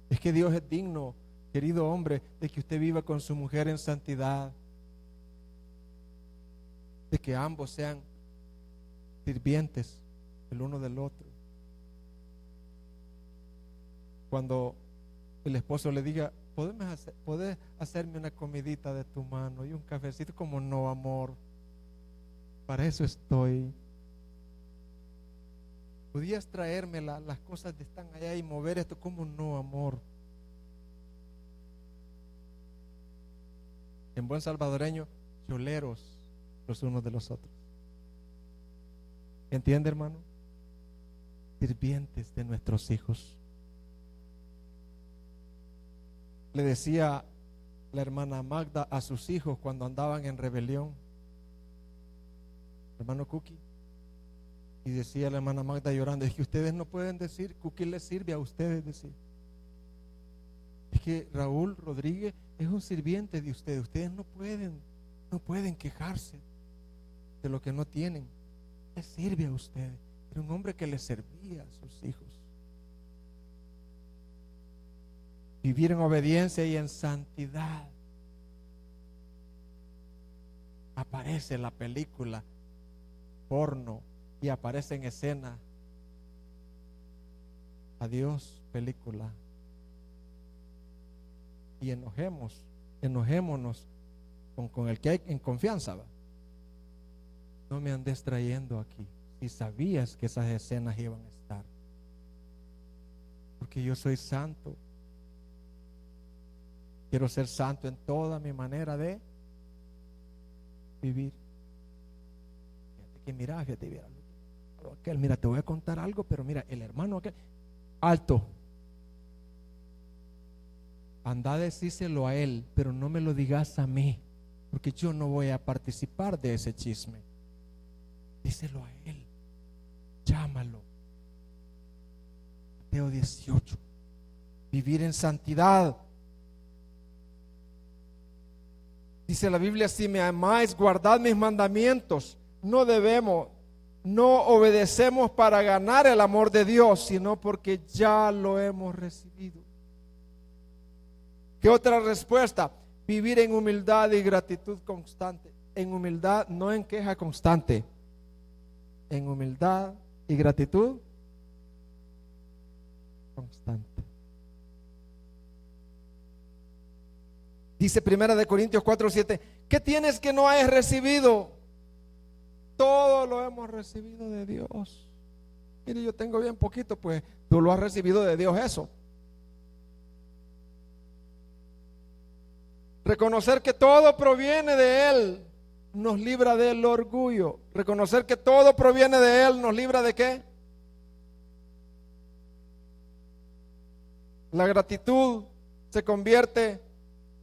Speaker 1: Es que Dios es digno, querido hombre, de que usted viva con su mujer en santidad, de que ambos sean sirvientes el uno del otro. Cuando el esposo le diga: ¿Podés hacerme una comidita de tu mano y un cafecito? Como no, amor, para eso estoy. ¿Podías traerme las cosas que están allá y mover esto? Como no, amor. En buen salvadoreño, choleros los unos de los otros. ¿Entiende, hermano? Sirvientes de nuestros hijos. Le decía la hermana Magda a sus hijos cuando andaban en rebelión, hermano Cookie, y decía la hermana Magda llorando: es que ustedes no pueden decir, Cookie les sirve a ustedes decir. Es que Raúl Rodríguez es un sirviente de ustedes. Ustedes no pueden quejarse de lo que no tienen. Les sirve a ustedes. Era un hombre que les servía a sus hijos. Vivir en obediencia y en santidad. Aparece la película porno y aparece en escena: adiós película. Y enojémonos con el que hay en confianza, ¿va? No me andes trayendo aquí si sabías que esas escenas iban a estar, porque yo soy santo. Quiero ser santo en toda mi manera de vivir. Fíjate que mira, aquel, mira, te voy a contar algo, pero mira, el hermano aquel, alto. Anda a decírselo a él, pero no me lo digas a mí, porque yo no voy a participar de ese chisme. Díselo a él, llámalo. Mateo 18. Vivir en santidad. Dice la Biblia: si me amáis, guardad mis mandamientos. No obedecemos para ganar el amor de Dios, sino porque ya lo hemos recibido. ¿Qué otra respuesta? Vivir en humildad y gratitud constante. En humildad, no en queja constante. En humildad y gratitud constante. Dice 1 Corintios 4:7: ¿qué tienes que no hayas recibido? Todo lo hemos recibido de Dios. Mire, yo tengo bien poquito, pues tú lo has recibido de Dios eso. Reconocer que todo proviene de Él nos libra del orgullo. Reconocer que todo proviene de Él nos libra ¿de qué? La gratitud se convierte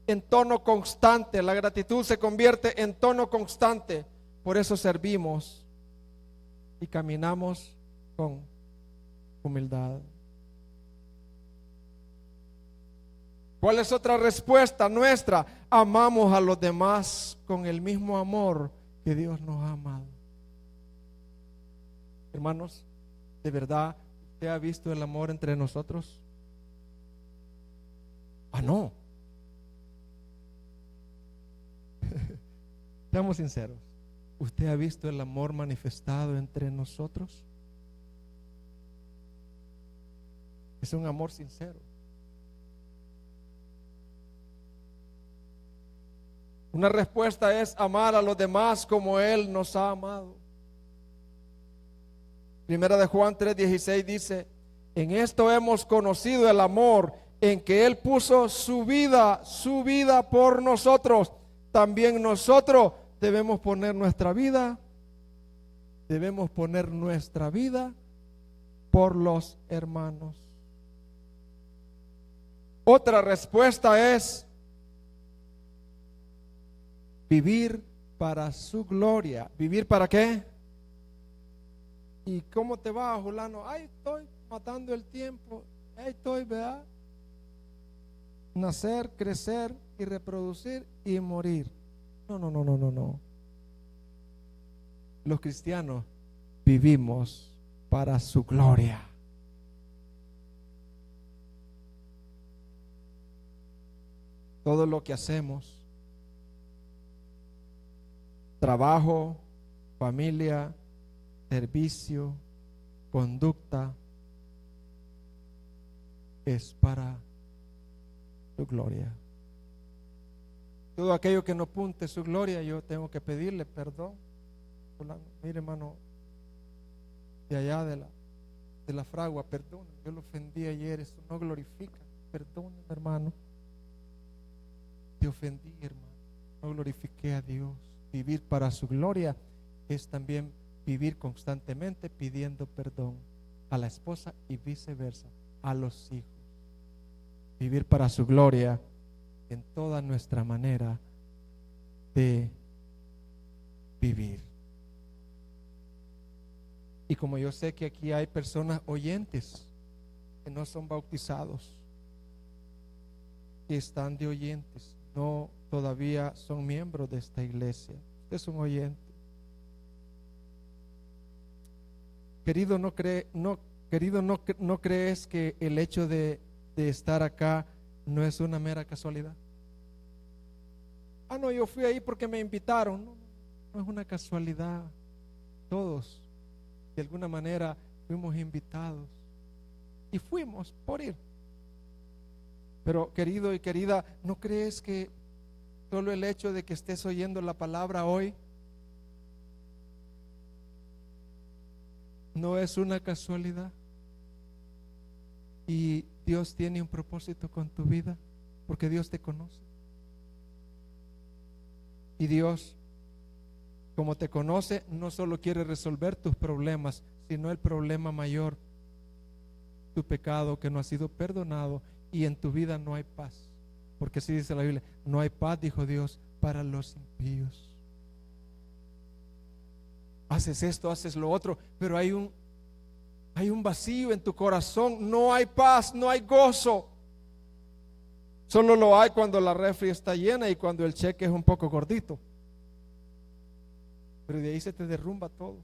Speaker 1: en tono constante. La gratitud se convierte en tono constante. Por eso servimos y caminamos con humildad. ¿Cuál es otra respuesta nuestra? Amamos a los demás con el mismo amor que Dios nos ha amado. Hermanos, ¿de verdad usted ha visto el amor entre nosotros? No. Seamos sinceros. ¿Usted ha visto el amor manifestado entre nosotros? Es un amor sincero. Una respuesta es amar a los demás como Él nos ha amado. Primera de Juan 3:16 dice: en esto hemos conocido el amor, en que Él puso su vida por nosotros. También nosotros debemos poner nuestra vida por los hermanos. Otra respuesta es vivir para su gloria. ¿Vivir para qué? ¿Y cómo te va, fulano? Ahí estoy matando el tiempo. Ahí estoy, ¿verdad? Nacer, crecer, y reproducir y morir. No, no, no, no, no, no. Los cristianos vivimos para su gloria. Todo lo que hacemos, trabajo, familia, servicio, conducta, es para su gloria. Todo aquello que no apunte su gloria, yo tengo que pedirle perdón. Mire, hermano, de allá de la fragua, perdón, yo lo ofendí ayer, eso no glorifica. Perdón, hermano, te ofendí, hermano, no glorifiqué a Dios. Vivir para su gloria es también vivir constantemente pidiendo perdón a la esposa y viceversa, a los hijos. Vivir para su gloria en toda nuestra manera de vivir. Y como yo sé que aquí hay personas oyentes que no son bautizados, que están de oyentes, no todavía son miembros de esta iglesia. Usted es un oyente. Querido, ¿no crees que el hecho de estar acá no es una mera casualidad? No, yo fui ahí porque me invitaron. No, no es una casualidad. Todos, de alguna manera, fuimos invitados y fuimos por ir. Pero querido y querida, ¿no crees que solo el hecho de que estés oyendo la palabra hoy no es una casualidad? Y Dios tiene un propósito con tu vida, porque Dios te conoce. Y Dios, como te conoce, no solo quiere resolver tus problemas, sino el problema mayor, tu pecado que no ha sido perdonado, y en tu vida no hay paz. Porque así dice la Biblia, no hay paz, dijo Dios, para los impíos. Haces esto, haces lo otro, pero hay un vacío en tu corazón. No hay paz, no hay gozo. Solo lo hay cuando la refri está llena y cuando el cheque es un poco gordito. Pero de ahí se te derrumba todo.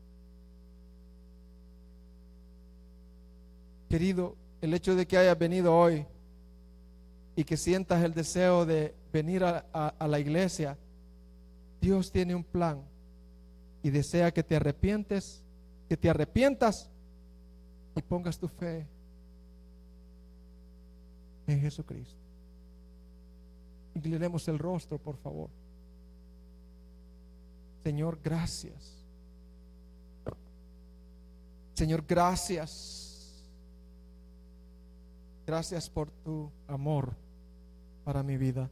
Speaker 1: Querido, el hecho de que hayas venido hoy y que sientas el deseo de venir a la iglesia, Dios tiene un plan y desea que te arrepientas y pongas tu fe en Jesucristo. Inclinemos el rostro, por favor. Señor, gracias. Señor, gracias. Gracias por tu amor para mi vida.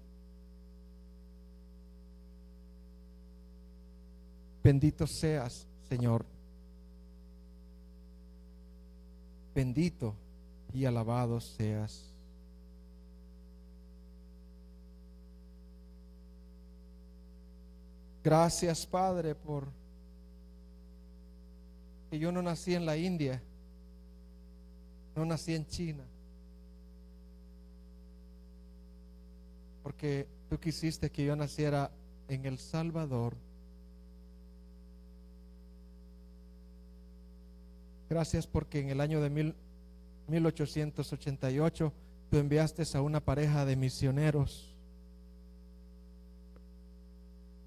Speaker 1: Bendito seas, Señor. Bendito y alabado seas. Gracias, Padre, por que yo no nací en la India, no nací en China, porque tú quisiste que yo naciera en El Salvador. Gracias porque en el año de 1888 tú enviaste a una pareja de misioneros.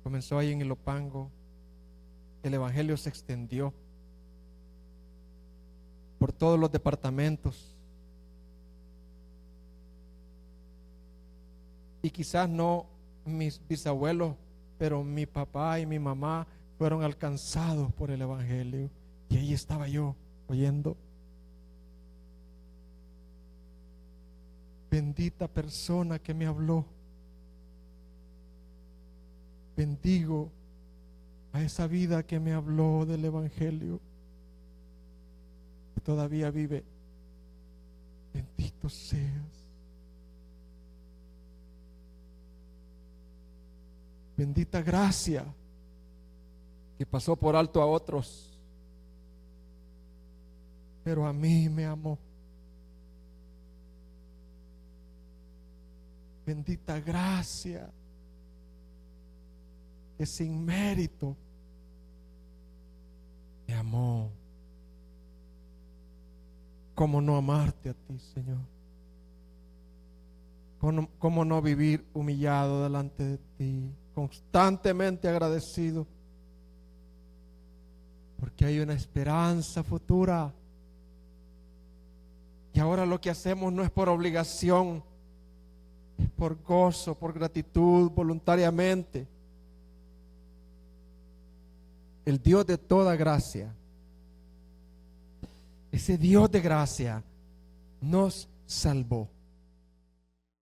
Speaker 1: Comenzó ahí en Ilopango. El evangelio se extendió por todos los departamentos. Y quizás no mis bisabuelos, pero mi papá y mi mamá fueron alcanzados por el evangelio. Y ahí estaba yo oyendo. Bendita persona que me habló. Bendigo a esa vida que me habló del evangelio, que todavía vive. Bendito seas. Bendita gracia que pasó por alto a otros, pero a mí me amó. bendita gracia, que sin mérito me amó. ¿Cómo no amarte a ti, Señor? ¿Cómo no vivir humillado delante de ti, constantemente agradecido? Porque hay una esperanza futura. Y ahora lo que hacemos no es por obligación, es por gozo, por gratitud, voluntariamente. El Dios de toda gracia, ese Dios de gracia nos salvó.